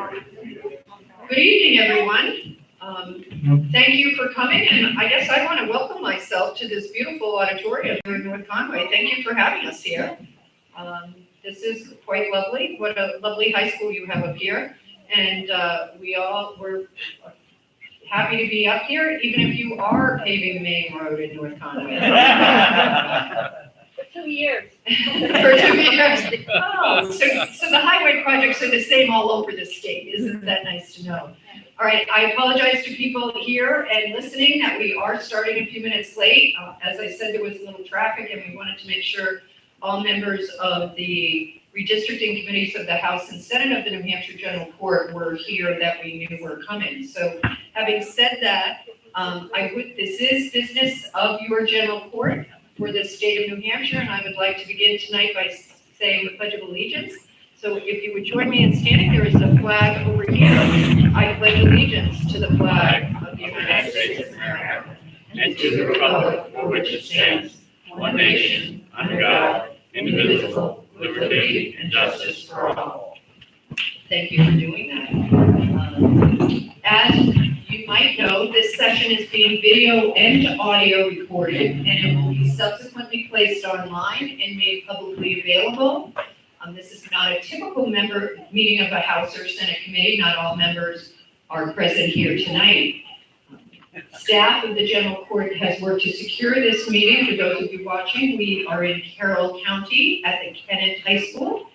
Good evening, everyone. Thank you for coming, and I guess I want to welcome myself to this beautiful auditorium here in North Conway. Thank you for having us here. This is quite lovely. What a lovely high school you have up here, and we're happy to be up here, even if you are paving Main Road in North Conway. For 2 years. For 2 years. Oh, so the highway projects are the same all over the state. Isn't that nice to know? All right, I apologize to people here and listening that we are starting a few minutes late. As I said, there was a little traffic and we wanted to make sure all members of the redistricting committees of the House and Senate of the New Hampshire General Court were here that we knew were coming. So having said that, this is business of your general court for the state of New Hampshire, and I would like to begin tonight by saying the Pledge of Allegiance. So if you would join me in standing, there is a flag over here. I pledge allegiance to the flag of the United States of America and to the republic for which it stands, one nation, under God, indivisible, liberty and justice for all. Thank you for doing that. As you might know, this session is being video and audio recorded, and it will be subsequently placed online and made publicly available. This is not a typical meeting of a House or Senate committee. Not all members are present here tonight. Staff of the General Court has worked to secure this meeting. For those of you watching, we are in Carroll County at the Kennett High School.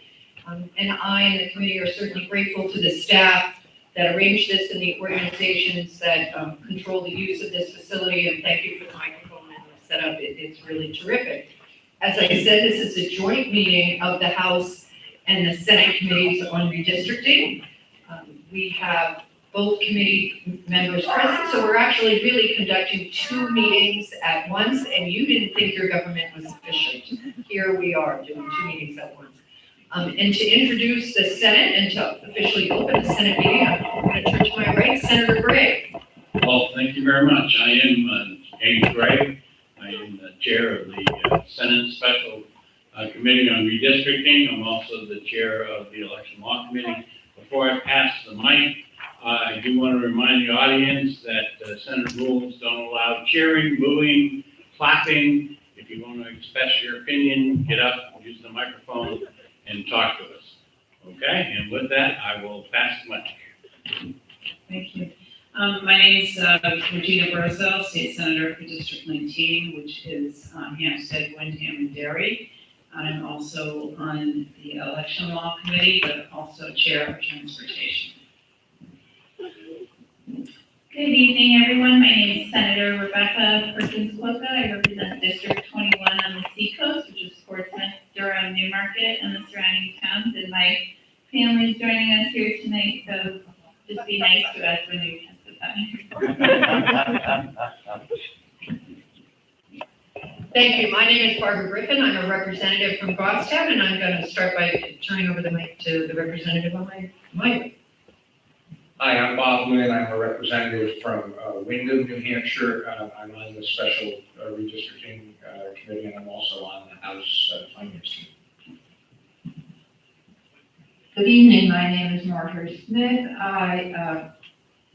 And I and the committee are certainly grateful to the staff that arranged this and the organizations that control the use of this facility. And thank you for the microphone and the setup. It's really terrific. As I said, this is a joint meeting of the House and the Senate committees on redistricting. We have both committee members present, so we're actually really conducting 2 meetings at once, and you didn't think your government was efficient. Here we are doing 2 meetings at once. And to introduce the Senate and to officially open the Senate meeting, I'm going to turn to my right, Senator Gray. Well, thank you very much. I am James Gray. I am the chair of the Senate Special Committee on Redistricting. I'm also the chair of the Election Law Committee. Before I pass the mic, I do want to remind the audience that Senate rules don't allow cheering, booing, clapping. If you want to express your opinion, get up, use the microphone, and talk to us. Okay, and with that, I will pass the mic. Thank you. My name is Regina Burzel, State Senator for District 19, which is Hampstead, Windham, and Derry. I'm also on the Election Law Committee, but also Chair of Transportation. Good evening, everyone. My name is Senator Rebecca Perkins-Cloca. I represent District 21 on the Seacoast, which is Portsmouth, Durham, Newmarket, and the surrounding towns. And my family is joining us here tonight, so just be nice to us when you testify. Thank you. My name is Barbara Griffin. I'm a representative from Goffstown, and I'm going to start by turning over the mic to the representative on my right. Hi, I'm Bob Lynn. I'm a representative from Wyndham, New Hampshire. I'm on the Special Redistricting Committee, and I'm also on the House Finance Committee. Good evening. My name is Marjorie Smith. I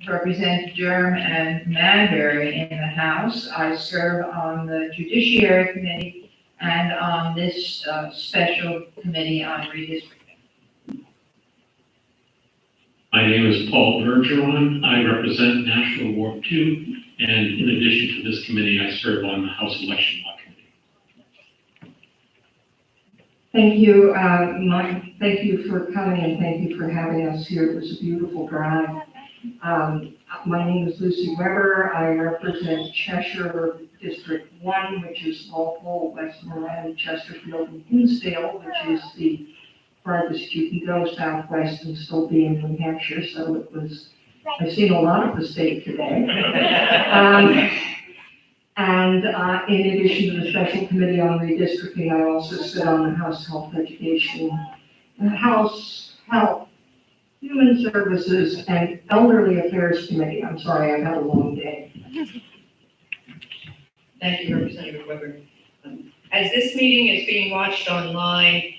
represent Durham and Manbury in the House. I serve on the Judiciary Committee and on this Special Committee on Redistricting. My name is Paul Bergeron. I represent National Ward 2, and in addition to this committee, I serve on the House Election Law Committee. Thank you, thank you for coming and thank you for having us here. It was a beautiful drive. My name is Lucy Weber. I represent Cheshire District 1, which is Walpole, Westmoreland, Chesterfield, and Hinsdale, which is the farthest you can go southwest and still be in New Hampshire. So it was, I've seen a lot of the state today. In addition to the Special Committee on Redistricting, I also sit on the House Health Education, House Health, Human Services, and Elderly Affairs Committee. I'm sorry, I've had a long day. Thank you, Representative Weber. As this meeting is being watched online,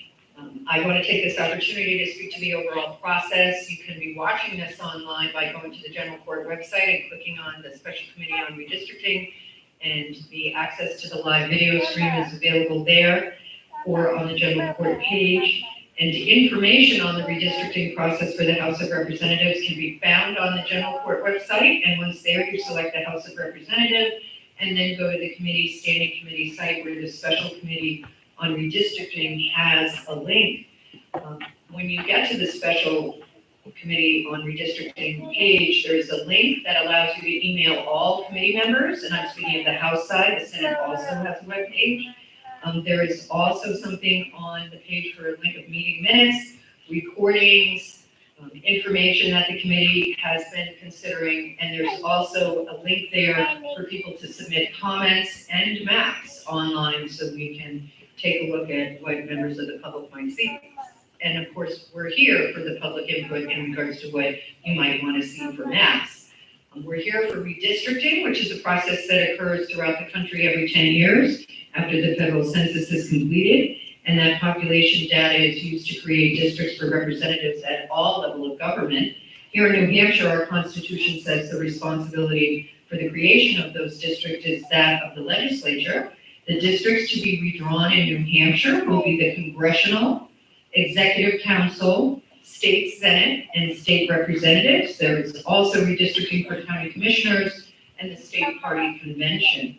I want to take this opportunity to speak to the overall process. You can be watching this online by going to the general court website and clicking on the special committee on redistricting, and the access to the live video stream is available there or on the general court page. And information on the redistricting process for the House of Representatives can be found on the general court website. And once there, you select the House of Representatives and then go to the standing committee site where the special committee on redistricting has a link. When you get to the special committee on redistricting page, there's a link that allows you to email all committee members. And I'm speaking of the House side. The Senate also has a web page. There is also something on the page for a link of meeting minutes, recordings, information that the committee has been considering, and there's also a link there for people to submit comments and maps online so we can take a look at what members of the public might see. And of course, we're here for the public input in regards to what you might want to see for maps. We're here for redistricting, which is a process that occurs throughout the country every 10 years after the federal census is completed, and that population data is used to create districts for representatives at all levels of government. Here in New Hampshire, our Constitution says the responsibility for the creation of those districts is that of the legislature. The districts to be redrawn in New Hampshire will be the Congressional, Executive Council, State Senate, and state representatives. There is also redistricting for county commissioners and the state party convention.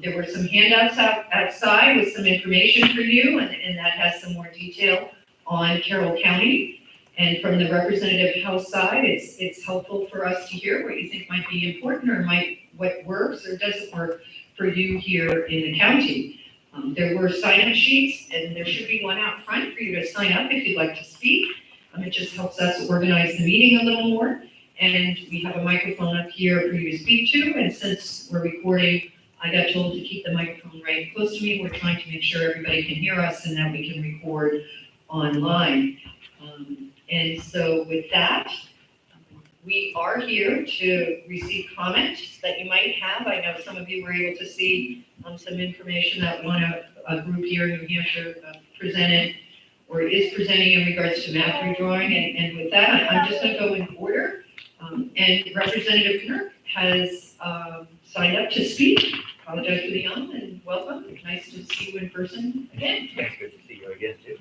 There were some handouts outside with some information for you, and that has some more detail on Carroll County. And from the representative House side, it's helpful for us to hear what you think might be important or what works or doesn't work for you here in the county. There were sign-up sheets, and there should be one out front for you to sign up if you'd like to speak. It just helps us organize the meeting a little more. And we have a microphone up here for you to speak to. And since we're recording, I got told to keep the microphone right close to me. We're trying to make sure everybody can hear us and that we can record online. And so with that, we are here to receive comments that you might have. I know some of you were able to see some information that a group here in New Hampshire presented or is presenting in regards to map redrawing. And with that, I'm just going to go in order. And Representative Knirk has signed up to speak. Apologize for the yawn and welcome. Nice to see you in person again. Yes, good to see you again, too.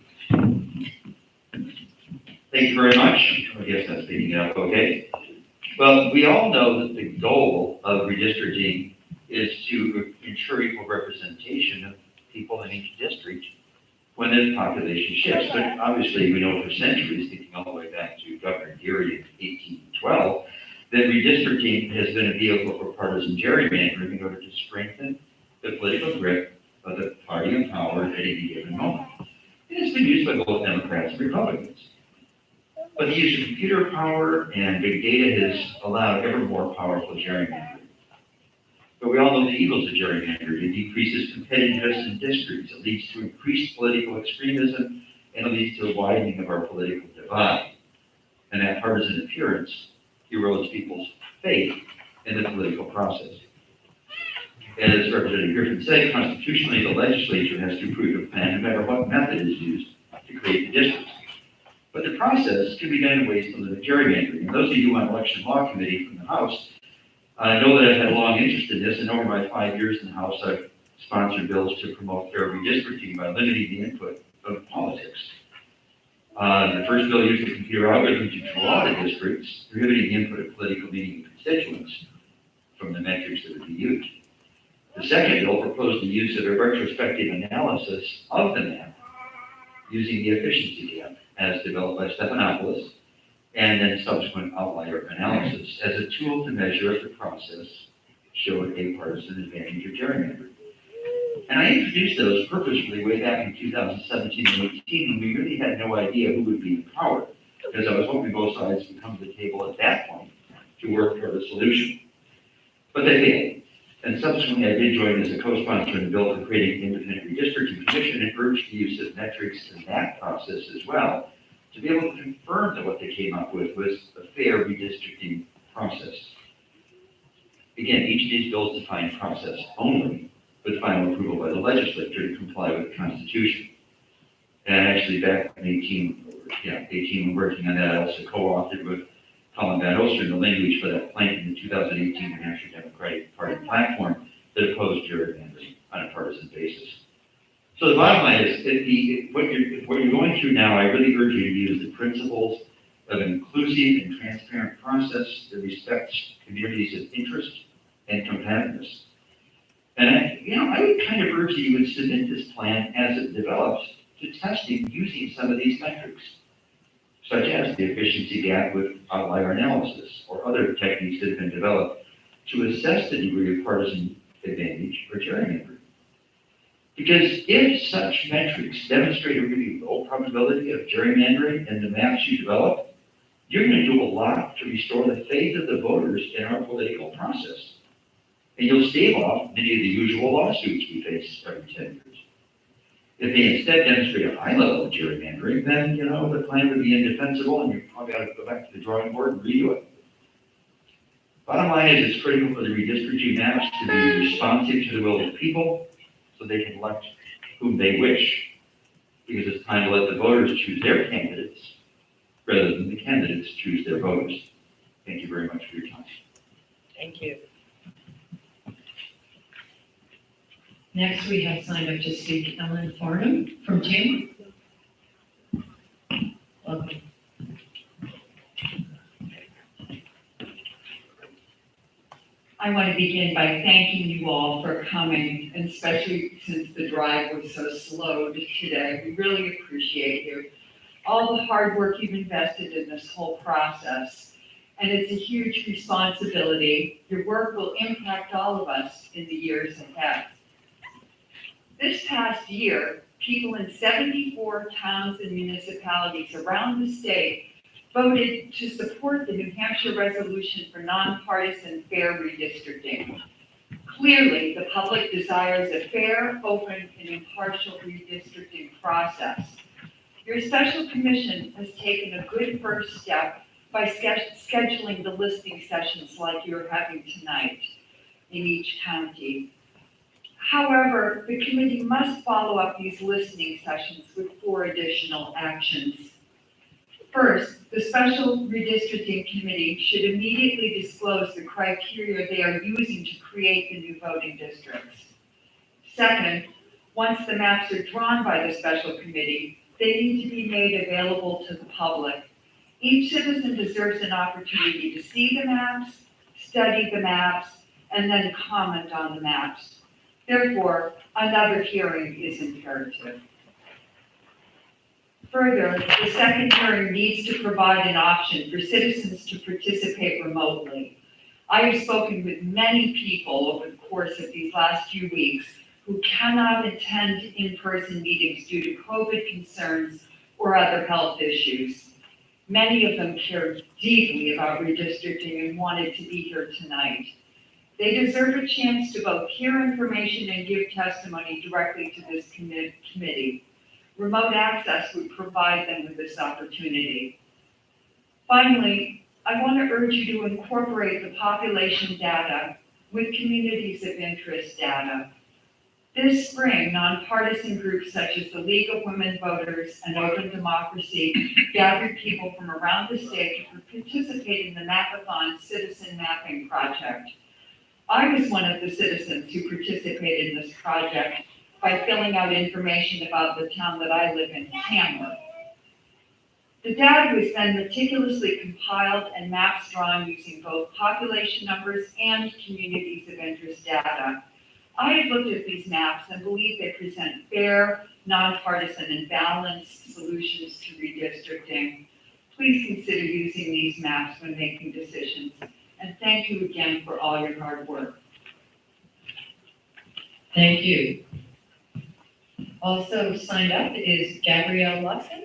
Thank you very much. I guess I'm speaking up okay. Well, we all know that the goal of redistricting is to ensure equal representation of people in each district when the population shifts. But obviously, we know for centuries, thinking all the way back to Governor Geary in 1812, that redistricting has been a vehicle for partisan gerrymandering in order to strengthen the political grip of the party in power at any given moment. And it's been used by both Democrats and Republicans. But the use of computer power and big data has allowed ever more powerful gerrymandering. But we all know the evils of gerrymandering. It decreases competitiveness in districts. It leads to increased political extremism, and it leads to a widening of our political divide. And that partisan appearance erodes people's faith in the political process. As Representative Griffin said, constitutionally, the legislature has to approve a plan no matter what method is used to create the districts. But the process can be done in ways to limit gerrymandering. And those of you on election law committee from the House know that I've had a long interest in this, and over my 5 years in the House, I've sponsored bills to promote fair redistricting by limiting the input of politics. The first bill used a computer algorithm to draw the districts, prohibiting the input of political leaning constituents from the metrics that would be used. The second bill proposed the use of a retrospective analysis of the map using the efficiency gap as developed by Stephanopoulos, and then subsequent outlier analysis as a tool to measure if the process showed a partisan advantage of gerrymandering. And I introduced those purposefully way back in 2017 and 18 when we really had no idea who would be in power, because I was hoping both sides would come to the table at that point to work toward a solution. But they failed. And subsequently, I did join as a co-sponsor in the bill for creating an independent redistricting commission and urged the use of metrics in that process as well to be able to confirm that what they came up with was a fair redistricting process. Again, each of these bills define process only, with final approval by the legislature to comply with the Constitution. And actually back in 18, working on that, I also co-authored with Colin Van Oster the language for that plank in the 2018 New Hampshire Democratic Party platform that opposed gerrymandering on a partisan basis. So the bottom line is, what you're going through now, I really urge you to use the principles of an inclusive and transparent process that respects communities of interest and competitiveness. And I would kind of urge that you would submit this plan as it develops to testing using some of these metrics, such as the efficiency gap with outlier analysis or other techniques that have been developed to assess the degree of partisan advantage or gerrymandering. Because if such metrics demonstrate a really low probability of gerrymandering in the maps you develop, you're going to do a lot to restore the faith of the voters in our political process. And you'll stave off many of the usual lawsuits we face every 10 years. If they instead demonstrate a high level of gerrymandering, then, the plan would be indefensible and you probably got to go back to the drawing board and redo it. Bottom line is it's critical for the redistricting maps to be responsive to the will of the people so they can elect whom they wish. Because it's time to let the voters choose their candidates rather than the candidates choose their voters. Thank you very much for your time. Thank you. Next, we have signed up to speak Ellen Farnham from Tamworth. Welcome. I want to begin by thanking you all for coming, and especially since the drive was so slow today. We really appreciate you. All the hard work you've invested in this whole process, and it's a huge responsibility. Your work will impact all of us in the years ahead. This past year, people in 74 towns and municipalities around the state voted to support the New Hampshire resolution for nonpartisan fair redistricting. Clearly, the public desires a fair, open, and impartial redistricting process. Your special commission has taken a good first step by scheduling the listening sessions like you're having tonight in each county. However, the committee must follow up these listening sessions with 4 additional actions. First, the Special Redistricting Committee should immediately disclose the criteria they are using to create the new voting districts. Second, once the maps are drawn by the Special Committee, they need to be made available to the public. Each citizen deserves an opportunity to see the maps, study the maps, and then comment on the maps. Therefore, another hearing is imperative. Further, the second hearing needs to provide an option for citizens to participate remotely. I have spoken with many people over the course of these last few weeks who cannot attend in-person meetings due to COVID concerns or other health issues. Many of them care deeply about redistricting and wanted to be here tonight. They deserve a chance to both hear information and give testimony directly to this committee. Remote access would provide them with this opportunity. Finally, I want to urge you to incorporate the population data with communities of interest data. This spring, nonpartisan groups such as the League of Women Voters and Open Democracy gathered people from around the state to participate in the Mapathon Citizen Mapping Project. I was one of the citizens who participated in this project by filling out information about the town that I live in, Tamworth. The data was then meticulously compiled and maps drawn using both population numbers and communities of interest data. I have looked at these maps and believe they present fair, nonpartisan, and balanced solutions to redistricting. Please consider using these maps when making decisions. And thank you again for all your hard work. Thank you. Also signed up is Gabrielle Watson.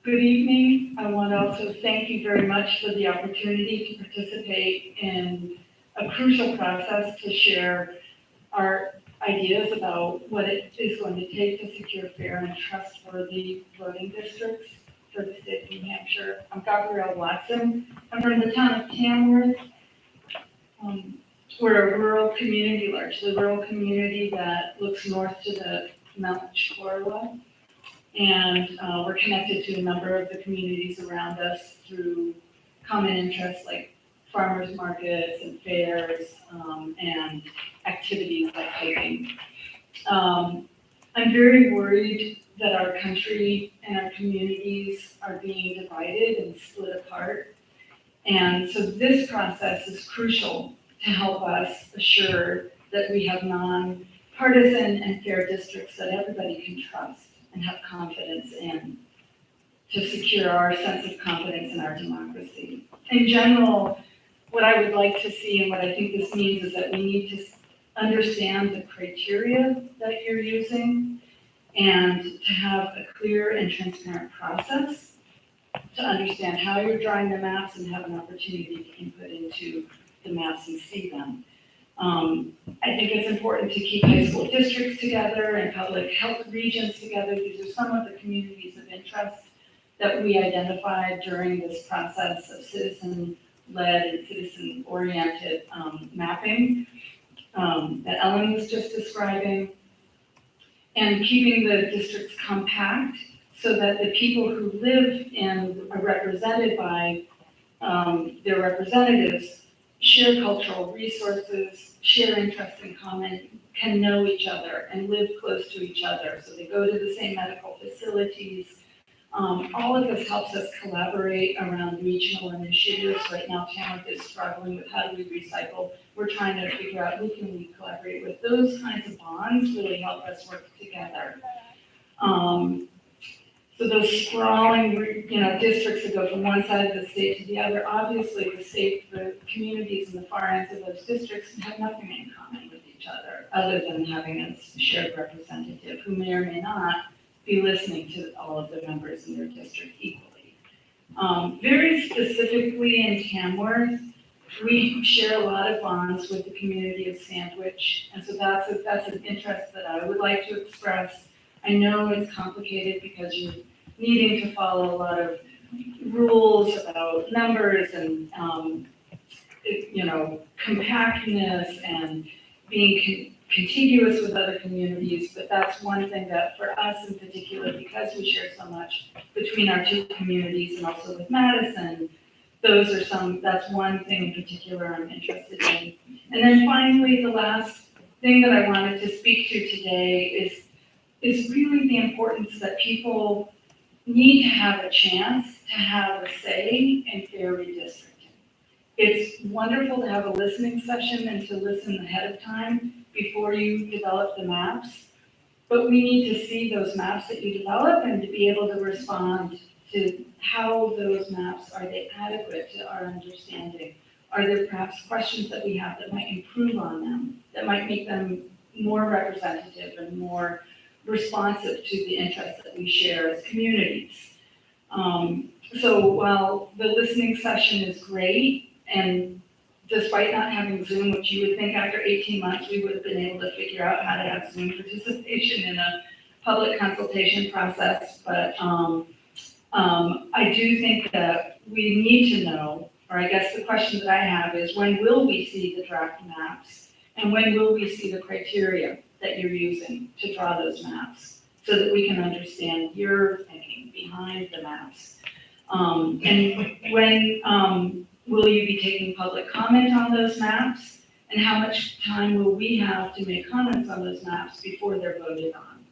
Good evening. I want to also thank you very much for the opportunity to participate in a crucial process to share our ideas about what it is going to take to secure fair and trustworthy voting districts for the state of New Hampshire. I'm Gabrielle Watson. I'm from the town of Tamworth. we're a rural community, largely rural community that looks north to the Mount Chorwa. And we're connected to a number of the communities around us through common interests like farmers markets and fairs, and activities like hiking. I'm very worried that our country and our communities are being divided and split apart. And so this process is crucial to help us assure that we have non-partisan and fair districts that everybody can trust and have confidence in, to secure our sense of confidence in our democracy. In general, what I would like to see and what I think this means is that we need to understand the criteria that you're using and to have a clear and transparent process to understand how you're drawing the maps and have an opportunity to input into the maps and see them. I think it's important to keep high school districts together and public health regions together. These are some of the communities of interest that we identified during this process of citizen-led and citizen-oriented mapping that Ellen was just describing, and keeping the districts compact so that the people who live in are represented by their representatives share cultural resources, share interests in common, can know each other and live close to each other. So they go to the same medical facilities. All of this helps us collaborate around regional initiatives. Right now, Tamworth is struggling with how do we recycle. We're trying to figure out who can we collaborate with. Those kinds of bonds really help us work together. So those sprawling, districts that go from one side of the state to the other, obviously the communities in the far ends of those districts have nothing in common with each other than having a shared representative who may or may not be listening to all of the members in their district equally. Very specifically in Tamworth, we share a lot of bonds with the community of Sandwich, and so that's an interest that I would like to express. I know it's complicated because you're needing to follow a lot of rules about numbers and, compactness and being contiguous with other communities, but that's one thing that for us in particular, because we share so much between our two communities and also with Madison, that's one thing in particular I'm interested in. And then finally, the last thing that I wanted to speak to today is really the importance that people need to have a chance to have a say in fair redistricting. It's wonderful to have a listening session and to listen ahead of time before you develop the maps, but we need to see those maps that you develop and to be able to respond to how those maps, are they adequate to our understanding? Are there perhaps questions that we have that might improve on them, that might make them more representative and more responsive to the interests that we share as communities? So while the listening session is great, and despite not having Zoom, which you would think after 18 months we would have been able to figure out how to have Zoom participation in a public consultation process, but I do think that we need to know, or I guess the question that I have is, when will we see the draft maps? And when will we see the criteria that you're using to draw those maps so that we can understand your thinking behind the maps? And when will you be taking public comment on those maps? And how much time will we have to make comments on those maps before they're voted on?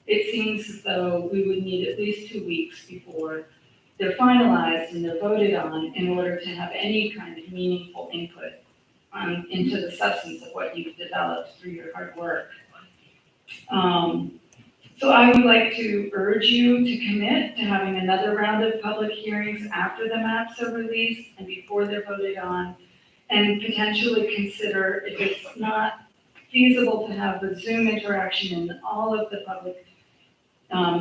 It seems as though we would need at least 2 weeks before they're finalized and they're voted on in order to have any kind of meaningful input into the substance of what you've developed through your hard work. So I would like to urge you to commit to having another round of public hearings after the maps are released and before they're voted on, and potentially consider, if it's not feasible to have the Zoom interaction in all of the public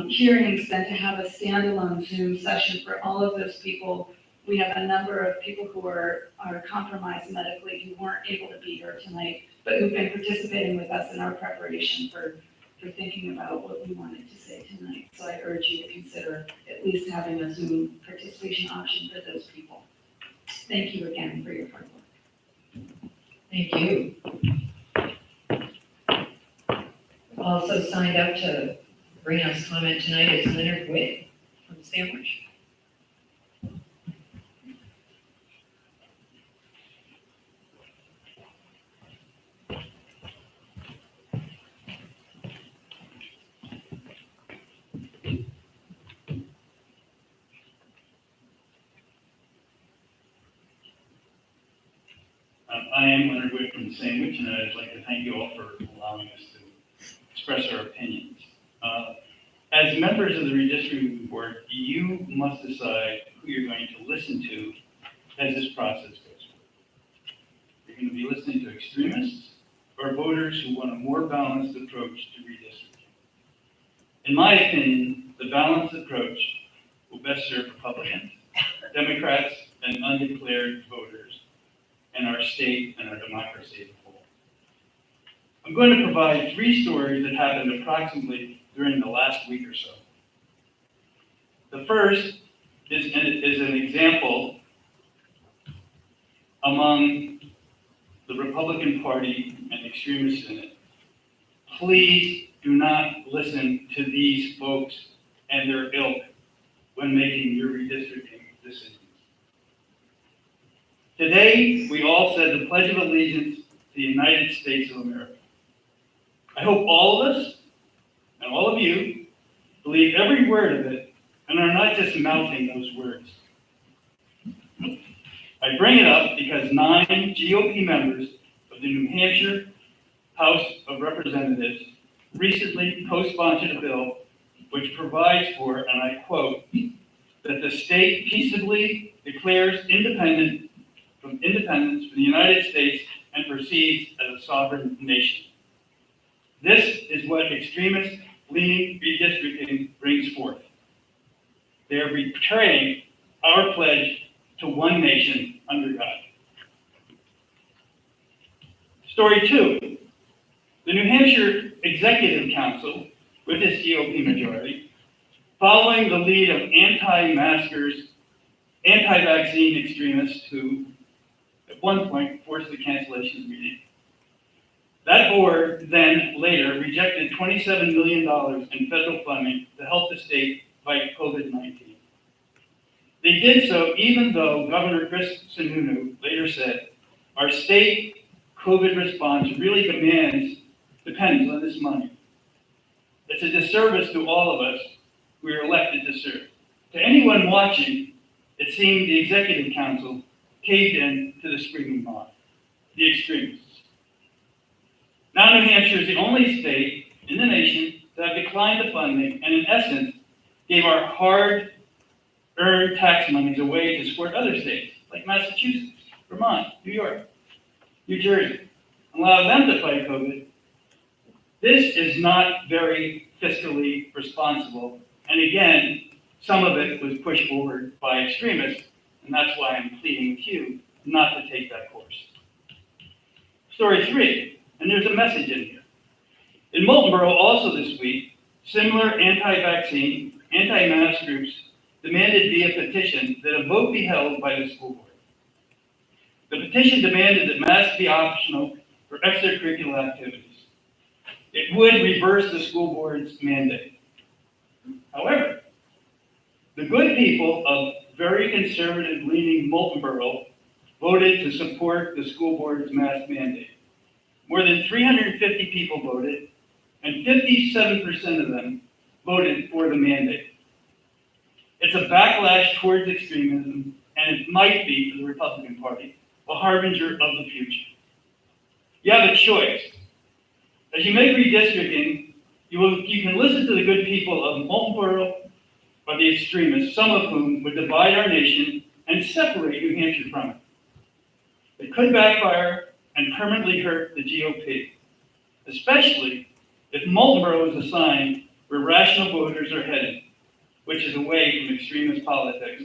hearings, then to have a standalone Zoom session for all of those people. We have a number of people who are compromised medically who weren't able to be here tonight, but who've been participating with us in our preparation for thinking about what we wanted to say tonight. So I urge you to consider at least having a Zoom participation option for those people. Thank you again for your hard work. Thank you. Also signed up to bring us comment tonight is Leonard Witt from Sandwich. I am Leonard Witt from Sandwich, and I'd like to thank you all for allowing us to express our opinions. As members of the redistricting board, you must decide who you're going to listen to as this process goes forward. You're going to be listening to extremists or voters who want a more balanced approach to redistricting. In my opinion, the balanced approach will best serve Republicans, Democrats, and undeclared voters in our state and our democracy as a whole. I'm going to provide 3 stories that happened approximately during the last week or so. The first is an example among the Republican Party and extremists in it. Please do not listen to these folks and their ilk when making your redistricting decisions. Today, we all said the Pledge of Allegiance to the United States of America. I hope all of us and all of you believe every word of it and are not just mouthing those words. I bring it up because 9 GOP members of the New Hampshire House of Representatives recently co-sponsored a bill which provides for, and I quote, that the state peaceably declares independence from the United States and proceeds as a sovereign nation. This is what extremist-leaning redistricting brings forth. They are betraying our pledge to one nation under God. Story 2. The New Hampshire Executive Council, with its GOP majority, following the lead of anti-maskers, anti-vaccine extremists who, at one point, forced the cancellation of the meeting. That board then later rejected $27 million in federal funding to help the state fight COVID-19. They did so even though Governor Chris Sununu later said, our state COVID response really depends on this money. It's a disservice to all of us we are elected to serve. To anyone watching, it seemed the Executive Council caved in to the screaming mob, the extremists. Now New Hampshire is the only state in the nation that declined the funding and in essence gave our hard-earned tax monies away to support other states like Massachusetts, Vermont, New York, New Jersey, and allow them to fight COVID. This is not very fiscally responsible. And again, some of it was pushed forward by extremists, and that's why I'm pleading with you not to take that course. Story 3, and there's a message in here. In Moultonborough also this week, similar anti-vaccine, anti-mask groups demanded via petition that a vote be held by the school board. The petition demanded that masks be optional for extracurricular activities. It would reverse the school board's mandate. However, the good people of very conservative-leaning Moultonborough voted to support the school board's mask mandate. More than 350 people voted, and 57% of them voted for the mandate. It's a backlash towards extremism, and it might be, for the Republican Party, a harbinger of the future. You have a choice. As you make redistricting, you can listen to the good people of Moultonborough or the extremists, some of whom would divide our nation and separate New Hampshire from it. It could backfire and permanently hurt the GOP, especially if Moultonborough is a sign where rational voters are headed, which is away from extremist politics.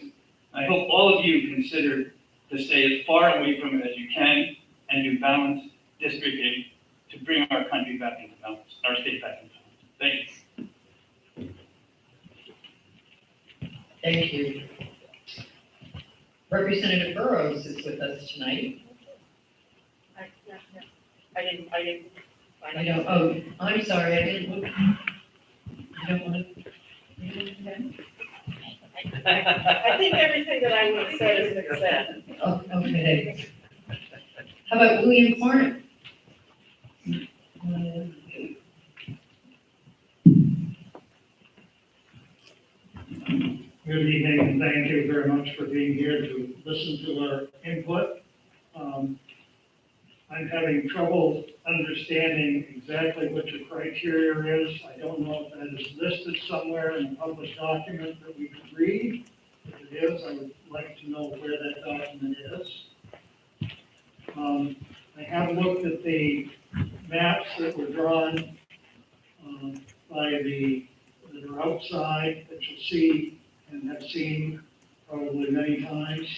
I hope all of you consider to stay as far away from it as you can and do balanced districting to bring our country back into balance, our state back into balance. Thank you. Thank you. Representative Burrows is with us tonight. Yes, I don't, oh, I'm sorry, I didn't look. I don't want to. I think everything that I would have said has been said. Oh, okay. How about William Corner? Good evening, and thank you very much for being here to listen to our input. I'm having trouble understanding exactly what your criteria is. I don't know if that is listed somewhere in a published document that we can read. If it is, I would like to know where that document is. I have looked at the maps that were drawn that are outside, that you'll see and have seen probably many times.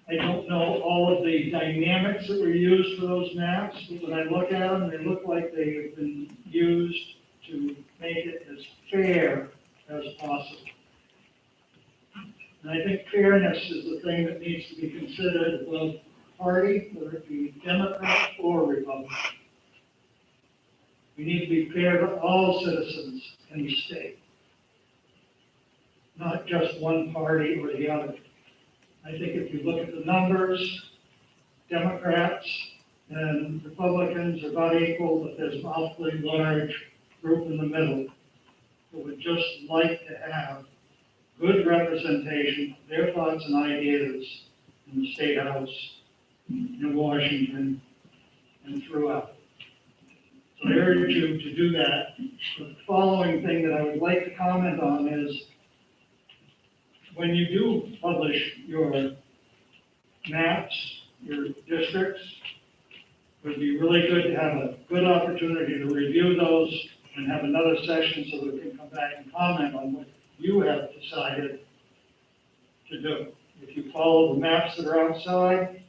I don't know all of the dynamics that were used for those maps, but when I look at them, they look like they have been used to make it as fair as possible. And I think fairness is the thing that needs to be considered above party, whether it be Democrat or Republican. We need to be fair to all citizens in the state, not just one party or the other. I think if you look at the numbers, Democrats and Republicans are about equal, but there's an awfully large group in the middle who would just like to have good representation of their thoughts and ideas in the State House, in Washington, and throughout. So I urge you to do that. The following thing that I would like to comment on is, when you do publish your maps, your districts, it would be really good to have a good opportunity to review those and have another session so that we can come back and comment on what you have decided to do. If you follow the maps that are outside,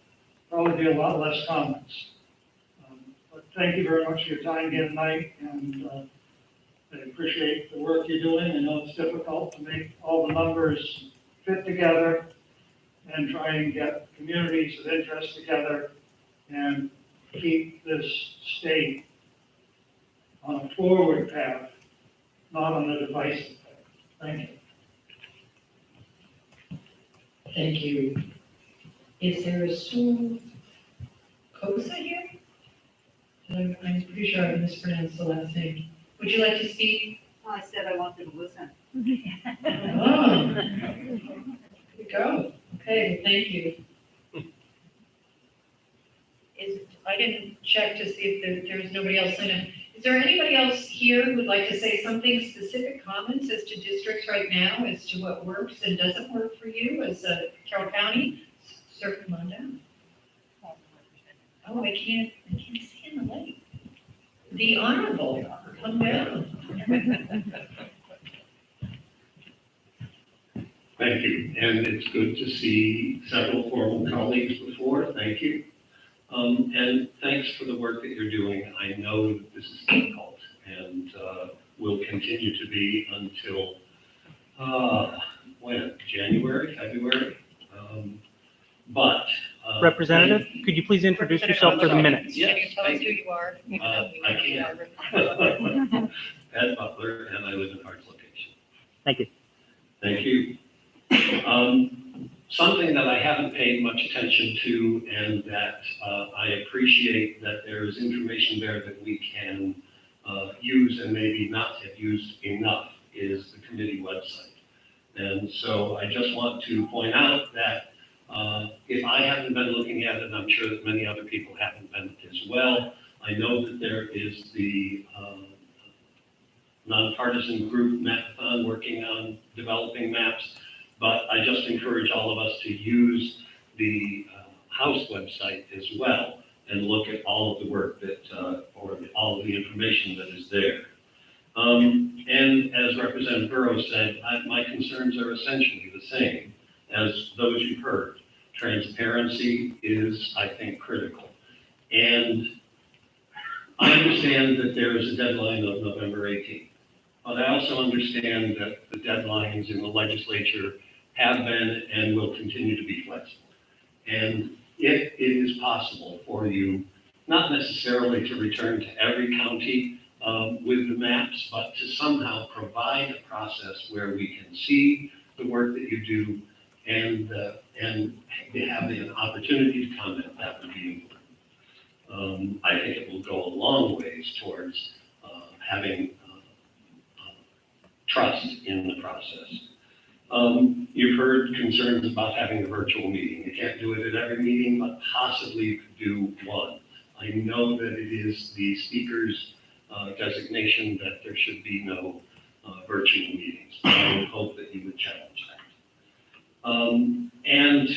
probably be a lot less comments. But thank you very much for your time here tonight, and I appreciate the work you're doing. I know it's difficult to make all the numbers fit together and try and get communities of interest together and keep this state on a forward path, not on a divisive path. Thank you. Thank you. Is there a Sue Cosa here? I'm pretty sure I mispronounced the last name. Would you like to speak? I said I wanted to listen. Oh, there you go. Okay, well, thank you. I didn't check to see if there's nobody else in it. Is there anybody else here who would like to say something, specific comments as to districts right now, as to what works and doesn't work for you as Carroll County? Sir, come on down. Oh, I can't see in the light. The Honorable, come down. Thank you, and it's good to see several former colleagues before, thank you. And thanks for the work that you're doing. I know that this is difficult and will continue to be until, when, January, February? Representative, could you please introduce yourself for the minutes? Yes, Tell us thank who you. you are. I can. Ed Butler, and I live in Hart's location. Thank you. Thank you. Something that I haven't paid much attention to, and that I appreciate that there is information there that we can use and maybe not have used enough, is the committee website. And so I just want to point out that if I haven't been looking at it, and I'm sure that many other people haven't been as well, I know that there is the nonpartisan group Mapathon working on developing maps, but I just encourage all of us to use the House website as well and look at all of the work that, or all of the information that is there. And as Representative Burrows said, my concerns are essentially the same as those you've heard. Transparency is, I think, critical. And I understand that there is a deadline of November 18th, but I also understand that the deadlines in the legislature have been and will continue to be flexible. And if it is possible for you, not necessarily to return to every county with the maps, but to somehow provide a process where we can see the work that you do and have the opportunity to comment, that would be important. I think it will go a long ways towards having trust in the process. You've heard concerns about having a virtual meeting. You can't do it at every meeting, but possibly you could do one. I know that it is the speaker's designation that there should be no virtual meetings. I would hope that you would challenge that. And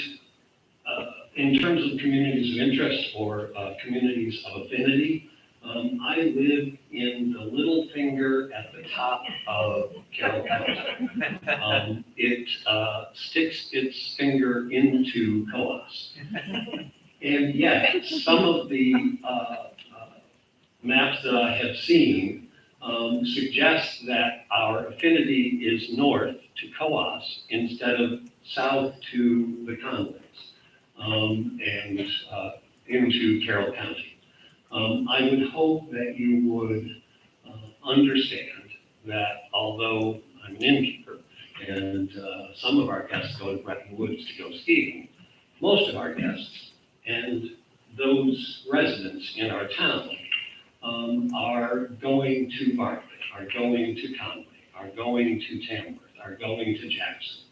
in terms of communities of interest or communities of affinity, I live in the little finger at the top of Carroll County. It sticks its finger into Coas. And yet, some of the maps that I have seen suggest that our affinity is north to Coas instead of south to the Conways and into Carroll County. I would hope that you would understand that although I'm an innkeeper and some of our guests go to Breckenridge Woods to go skiing, most of our guests and those residents in our town are going to Bartlett, are going to Conway, are going to Tamworth, are going to Jackson.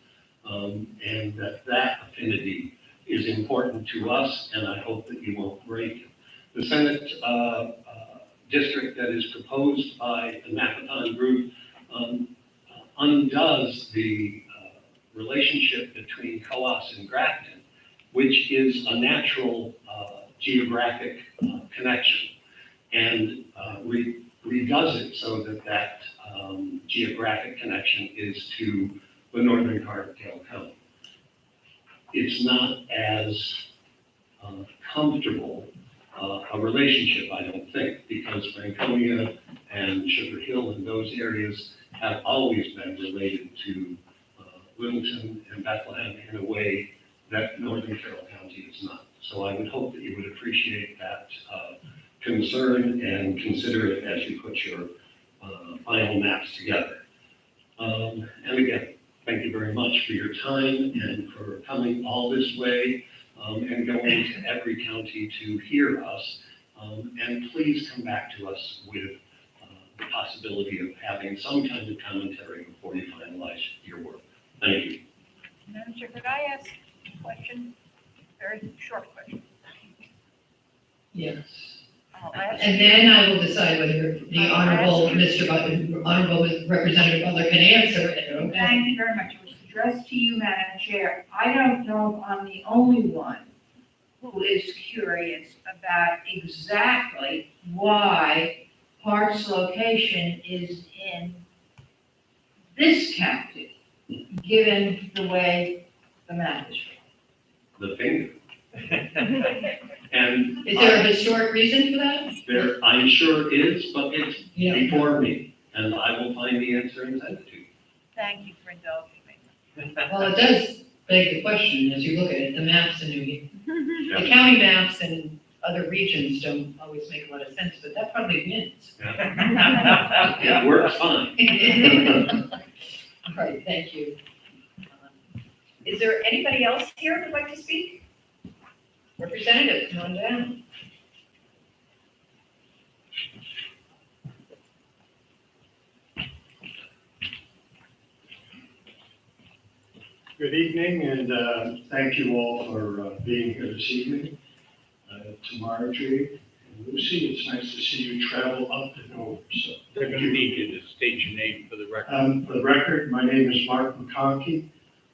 And that affinity is important to us, and I hope that you won't break it. The Senate district that is proposed by the Mapathon group undoes the relationship between Coas and Grafton, which is a natural geographic connection, and redoes it so that geographic connection is to the northern part of Carroll County. It's not as comfortable a relationship, I don't think, because Franconia and Sugar Hill and those areas have always been related to Littleton and Bethlehem in a way that northern Carroll County is not. So I would hope that you would appreciate that concern and consider it as you put your final maps together. And again, thank you very much for your time and for coming all this way and going to every county to hear us. And please come back to us with the possibility of having some kind of commentary before you finalize your work. Thank you. Madam Chair, could I ask a question? Very short question. Yes. I'll ask And then I will decide whether the Honorable Representative Butler can answer it, okay? Thank you very much. It was addressed to you, Madam Chair. I don't know if I'm the only one who is curious about exactly why Hart's location is in this county, given the way the map is drawn. The finger. And Is there a historic reason for that? there, I'm sure is, but it's Yeah. before me, and I will find the answer and send it to you. Thank you for indulging me. Well, it does beg the question, as you look at it, the maps in New York. The Yeah. county maps in other regions don't always make a lot of sense, but that probably wins. It works fine. All right, thank you. Is there anybody else here who'd like to speak? Representative, come on down. Good evening, and thank you all for being here this evening. To Marjorie and Lucy, it's nice to see you travel up and over, so They're thank going to you. need you to state your name for the record. For the record, my name is Mark McConkey.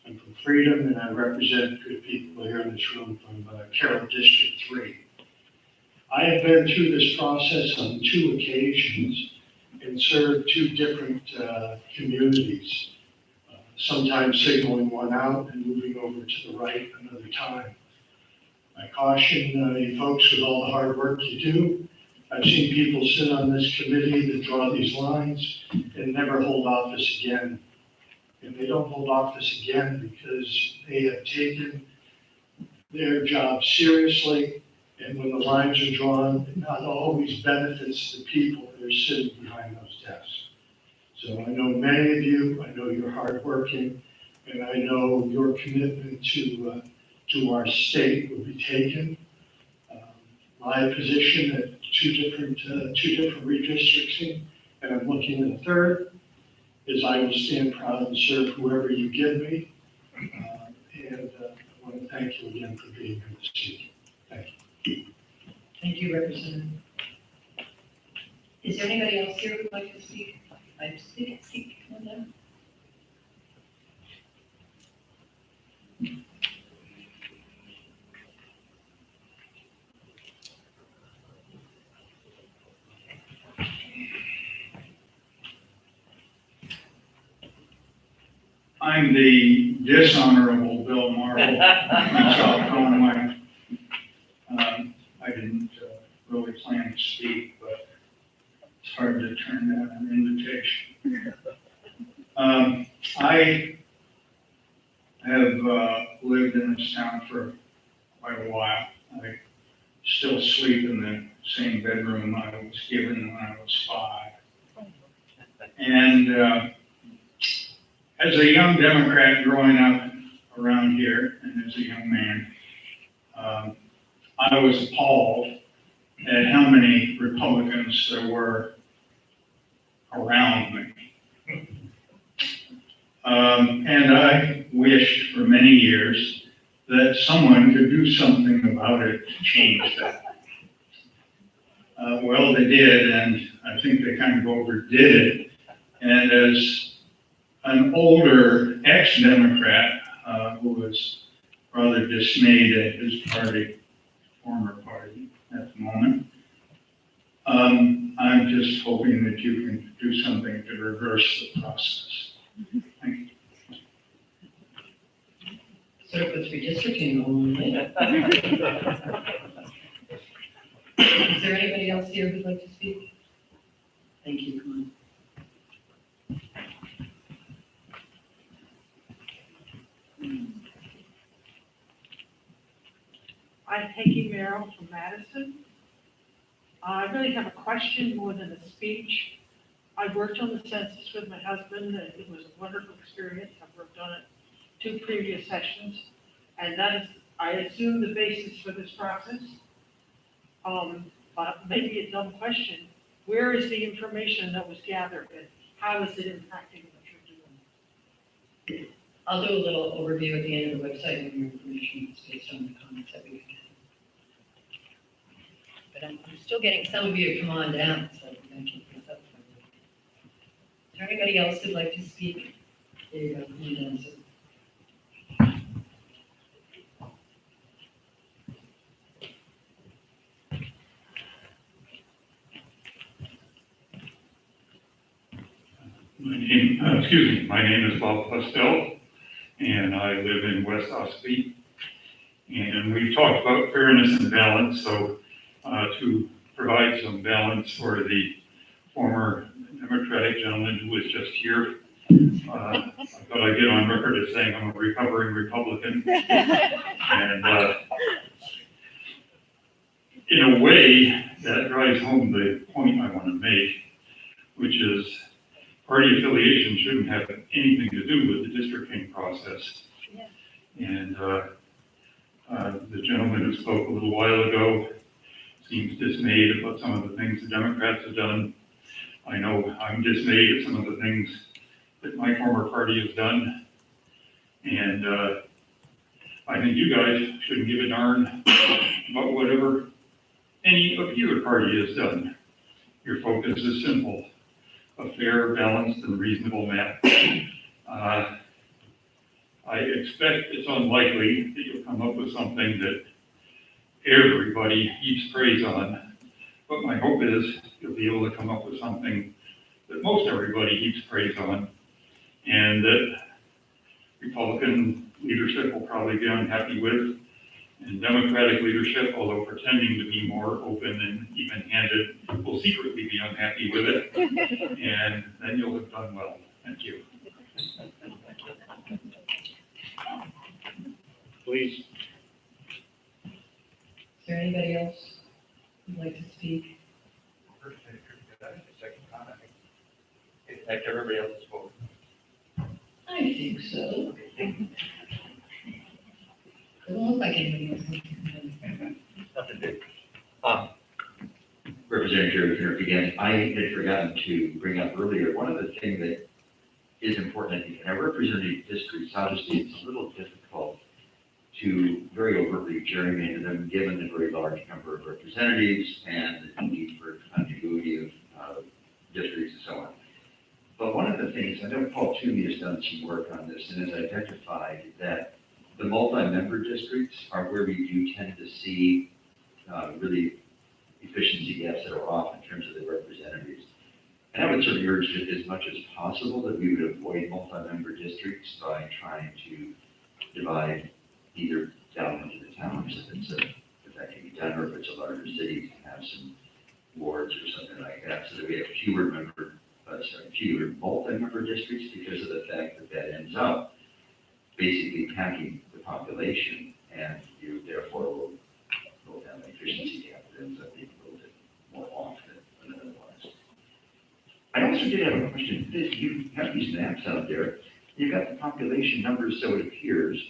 I'm from Freedom, and I represent good people here in this room from Carroll District 3. I have been through this process on 2 occasions and served 2 different communities, sometimes signaling one out and moving over to the right another time. I caution you folks with all the hard work you do. I've seen people sit on this committee that draw these lines and never hold office again. And they don't hold office again because they have taken their job seriously, and when the lines are drawn, it not always benefits the people that are sitting behind those desks. So I know many of you, I know you're hardworking, and I know your commitment to our state will be taken. My position at two different redistricting, and I'm looking at a third, is I will stand proud and serve whoever you give me. And I want to thank you again for being here this evening. Thank you. Thank you, Representative. Is there anybody else here who'd like to speak? I see one down. I'm the dishonorable Bill Marble in South Conway. I didn't really plan to speak, but it's hard to turn down an invitation. I have lived in this town for quite a while. I still sleep in the same bedroom I was given when I was 5. And as a young Democrat growing up around here, and as a young man, I was appalled at how many Republicans there were around me. And I wished for many years that someone could do something about it to change that. Well, they did, and I think they kind of overdid it. And as an older ex-Democrat who was rather dismayed at his party, former party at the moment, I'm just hoping that you can do something to reverse the process. Thank you. Sort of puts redistricting on, Is there anybody else here who'd like to speak? Thank you, come on. I'm Peggy Merrill from Madison. I really have a question more than a speech. I worked on the census with my husband, and it was a wonderful experience. I've worked on it 2 previous sessions, and that is, I assume, the basis for this process. But maybe a dumb question. Where is the information that was gathered, and how is it impacting what you're doing? I'll do a little overview at the end of the website of your information is based on the comments that we've had. But I'm still getting some of you to come on down, so I'm going to keep this up for you. Is there anybody else who'd like to speak? There you go, come on down, sir. My name is Bob Postel, and I live in West Ospey. And we've talked about fairness and balance, so to provide some balance for the former Democratic gentleman who was just here, I thought I'd get on record as saying I'm a recovering Republican. And in a way, that drives home the point I want to make, which is party affiliation shouldn't have anything to do with the districting process. Yeah. And the gentleman who spoke a little while ago seems dismayed about some of the things the Democrats have done. I know I'm dismayed at some of the things that my former party has done. And I think you guys shouldn't give a darn about whatever any of your party has done. Your focus is simple: a fair, balanced, and reasonable map. I expect it's unlikely that you'll come up with something that everybody heaps praise on, but my hope is you'll be able to come up with something that most everybody heaps praise on, and that Republican leadership will probably be unhappy with, and Democratic leadership, although pretending to be more open and even-handed, will secretly be unhappy with it, and then you'll have done well. Thank you. Please. there anybody else who'd like to speak? After everybody else is voted. I think so. Doesn't look like anybody else. Nothing big. Representative Griffin again, I had forgotten to bring up earlier, one of the things that is important, I think, in our representative districts, obviously it's a little difficult to very overtly gerrymander them, given the very large number of representatives and the need for continuity of districts and so on. But one of the things, I know Paul Toomey has done some work on this and has identified that the multi-member districts are where we do tend to see really efficiency gaps that are off in terms of the representatives. And I would sort of urge that as much as possible that we would avoid multi-member districts by trying to divide either down into the towns if that can be done, or if it's a larger city, to have some wards or something like that, so that we have fewer multi-member districts, because of the fact that that ends up basically packing the population, and you therefore will have an efficiency gap that ends up being a little bit more often than otherwise. I also did have a question. You have these maps out there. You've got the population numbers, so it appears.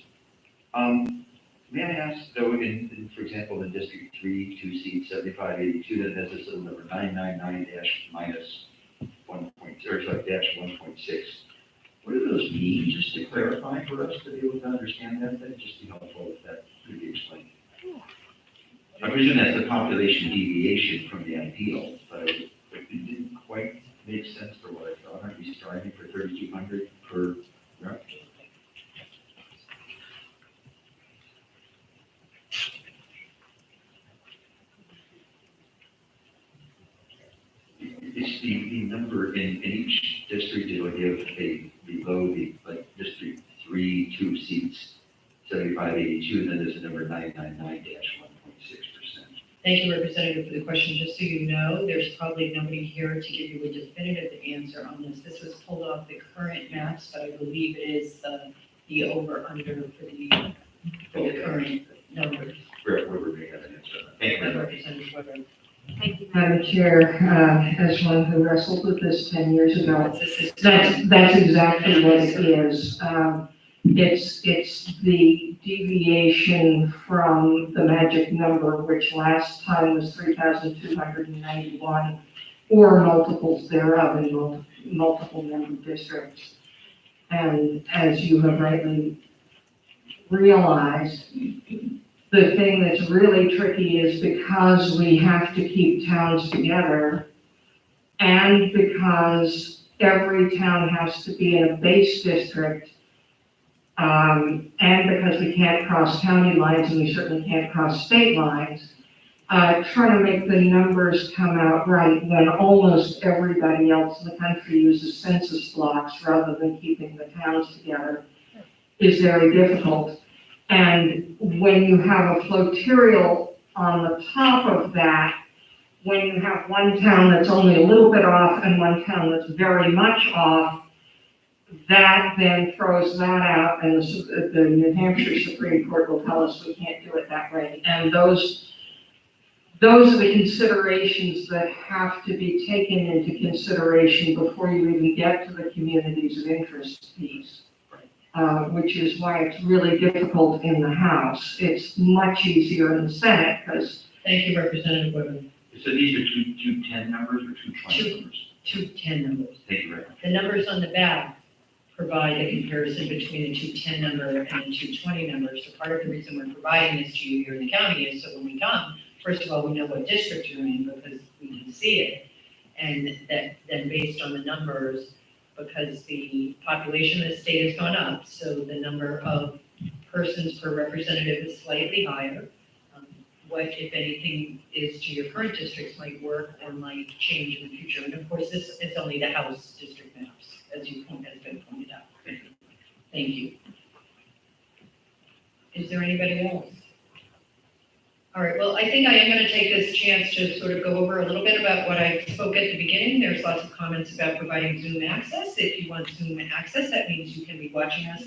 May I ask, though, for example, in District 3, 2 seats, 7582, that has this little number 999-1.6. What do those mean, just to clarify for us to be able to understand that? That'd just be helpful if that could be explained. I presume that's the population deviation from the ideal, but it didn't quite make sense for what I thought. Aren't we striving for 3,200 per rep? It's the number in each district, it'll give below the, like, District 3, 2 seats, 7582, and then there's a number 999-1.6%. Thank you, Representative, for the question. Just so you know, there's probably nobody here to give you a definitive answer on this. This was pulled off the current maps, but I believe it is the over-under for the current numbers. Weber may have an answer. Thank you very much. Representative Weber. Madam Chair, as one who wrestled with this 10 years ago, that's exactly what it is. It's the deviation from the magic number, which last time was 3,291, or multiples thereof in multiple member districts. And as you have rightly realized, the thing that's really tricky is because we have to keep towns together, and because every town has to be in a base district, and because we can't cross county lines and we certainly can't cross state lines, trying to make the numbers come out right when almost everybody else in the country uses census blocks rather than keeping the towns together is very difficult. And when you have a floterial on the top of that, when you have one town that's only a little bit off and one town that's very much off, that then throws that out, and the New Hampshire Supreme Court will tell us we can't do it that way. And those are the considerations that have to be taken into consideration before you even get to the communities of interest piece. Which is why it's really difficult in the House. It's much easier in the Senate because. Thank you, Representative Weber. So these are two 10 numbers or 220 numbers? Two 10 numbers. Thank you very much. The numbers on the back provide a comparison between the 210 number and the 220 number. So part of the reason we're providing this to you here in the county is so when we come, first of all, we know what district you're in because we can see it. And that then based on the numbers, because the population of the state has gone up, so the number of persons per representative is slightly higher. What, if anything, is to your current districts might work or might change in the future. And of course, this is only the House district maps, as has been pointed out. Thank you. Is there anybody else? All right, well, I think I am going to take this chance to sort of go over a little bit about what I spoke at the beginning. There's lots of comments about providing Zoom access. If you want Zoom access, that means you can be watching us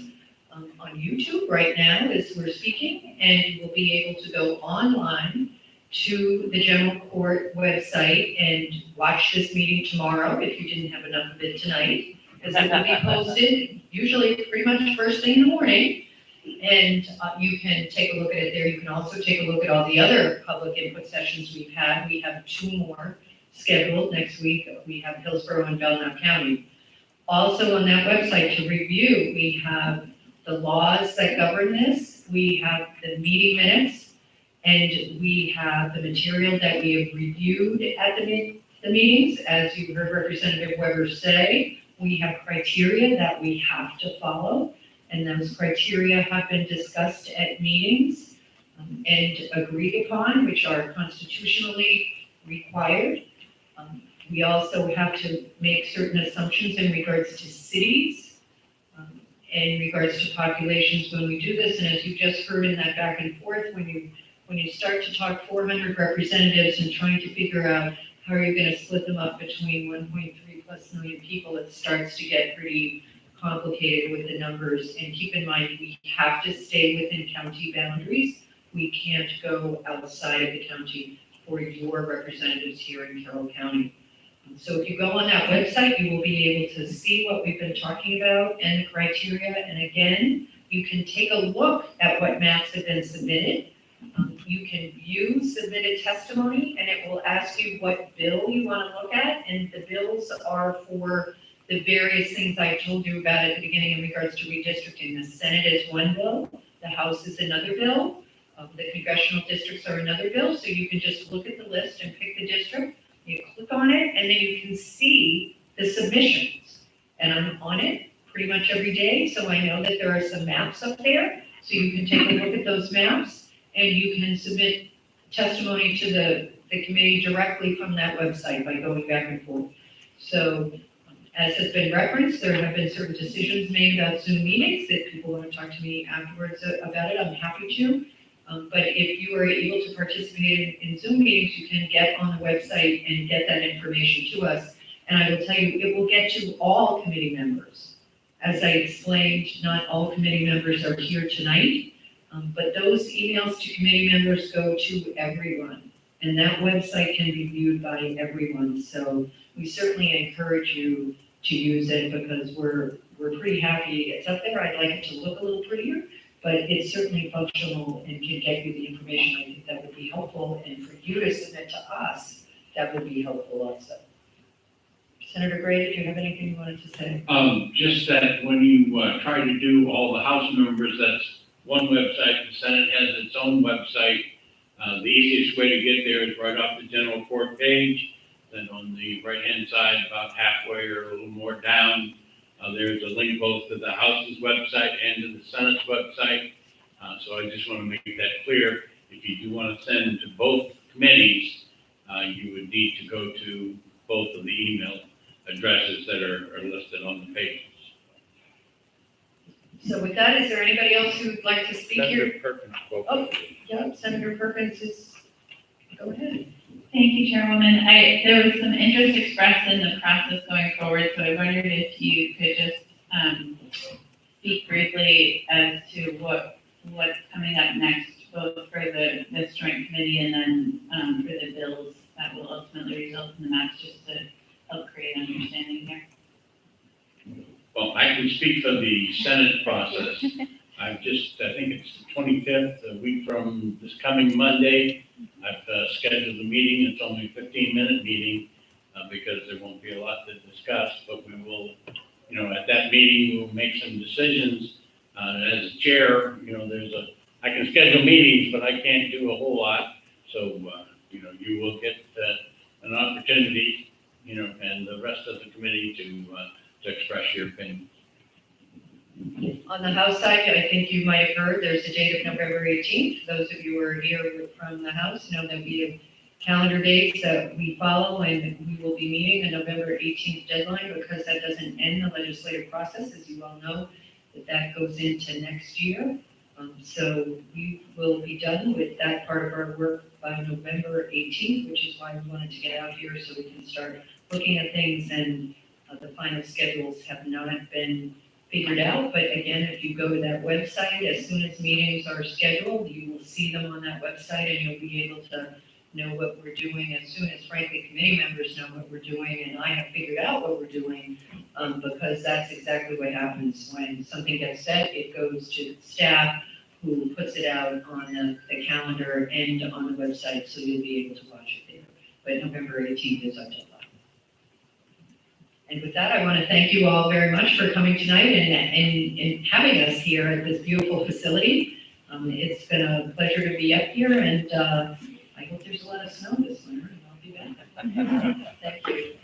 on YouTube right now as we're speaking, and you will be able to go online to the general court website and watch this meeting tomorrow if you didn't have enough of it tonight, because it will be posted usually pretty much first thing in the morning. And you can take a look at it there. You can also take a look at all the other public input sessions we've had. We have 2 more scheduled next week. We have Hillsborough and Belknap County. Also on that website to review, we have the laws that govern this. We have the meeting minutes, and we have the material that we have reviewed at the meetings. As you heard Representative Weber say, we have criteria that we have to follow, and those criteria have been discussed at meetings and agreed upon, which are constitutionally required. We also have to make certain assumptions in regards to cities, in regards to populations when we do this. And as you just heard in that back and forth, when you start to talk 400 representatives and trying to figure out how are you going to split them up between 1.3+ million people, it starts to get pretty complicated with the numbers. And keep in mind, we have to stay within county boundaries. We can't go outside of the county for your representatives here in Carroll County. So if you go on that website, you will be able to see what we've been talking about and the criteria. And again, you can take a look at what maps have been submitted. You can view submitted testimony, and it will ask you what bill you want to look at. And the bills are for the various things I told you about at the beginning in regards to redistricting. The Senate is one bill, the House is another bill, the congressional districts are another bill. So you can just look at the list and pick the district. You click on it, and then you can see the submissions. And I'm on it pretty much every day, so I know that there are some maps up there. So you can take a look at those maps, and you can submit testimony to the committee directly from that website by going back and forth. So as has been referenced, there have been certain decisions made about Zoom meetings that people want to talk to me afterwards about it. I'm happy to. But if you are able to participate in Zoom meetings, you can get on the website and get that information to us. And I will tell you, it will get to all committee members. As I explained, not all committee members are here tonight, but those emails to committee members go to everyone. And that website can be viewed by everyone. So we certainly encourage you to use it because we're pretty happy it's up there. I'd like it to look a little prettier, but it's certainly functional and can get you the information. I think that would be helpful, and for you to submit to us, that would be helpful also. Senator Gray, did you have anything you wanted to say? Just that when you try to do all the House members, that's one website. The Senate has its own website. The easiest way to get there is right off the general court page. Then on the right-hand side, about halfway or a little more down, there's a link both to the House's website and to the Senate's website. So I just want to make that clear. If you do want to send to both committees, you would need to go to both of the email addresses that are listed on the pages. So with that, is there anybody else who would like to speak here? Senator Perkins spoke. Oh, yeah, Senator Perkins is, go ahead. Thank you, Chairwoman. There was some interest expressed in the process going forward, so I wondered if you could just speak briefly as to what's coming up next, both for this joint committee and then for the bills that will ultimately result in the maps, just to help create understanding here. Well, I can speak for the Senate process. I think it's the 25th, a week from this coming Monday. I've scheduled a meeting. It's only a 15-minute meeting because there won't be a lot to discuss, but we will, at that meeting, we'll make some decisions. As a chair, I can schedule meetings, but I can't do a whole lot. So, you will get an opportunity, and the rest of the committee to express your opinion. On the House side, I think you might have heard, there's a date of November 18th. Those of you who are here from the House know that we have calendar dates that we follow, and we will be meeting the November 18th deadline because that doesn't end the legislative process. As you all know, that goes into next year. So we will be done with that part of our work by November 18th, which is why we wanted to get out here so we can start looking at things, and the final schedules have not been figured out. But again, if you go to that website, as soon as meetings are scheduled, you will see them on that website, and you'll be able to know what we're doing as soon as frankly committee members know what we're doing and I have figured out what we're doing. Because that's exactly what happens when something gets set, it goes to staff who puts it out on the calendar and on the website, so you'll be able to watch it there. But November 18th is our deadline. And with that, I want to thank you all very much for coming tonight and having us here at this beautiful facility. It's been a pleasure to be up here, and I hope there's a lot of snow this winter, and I'll be back. Thank you.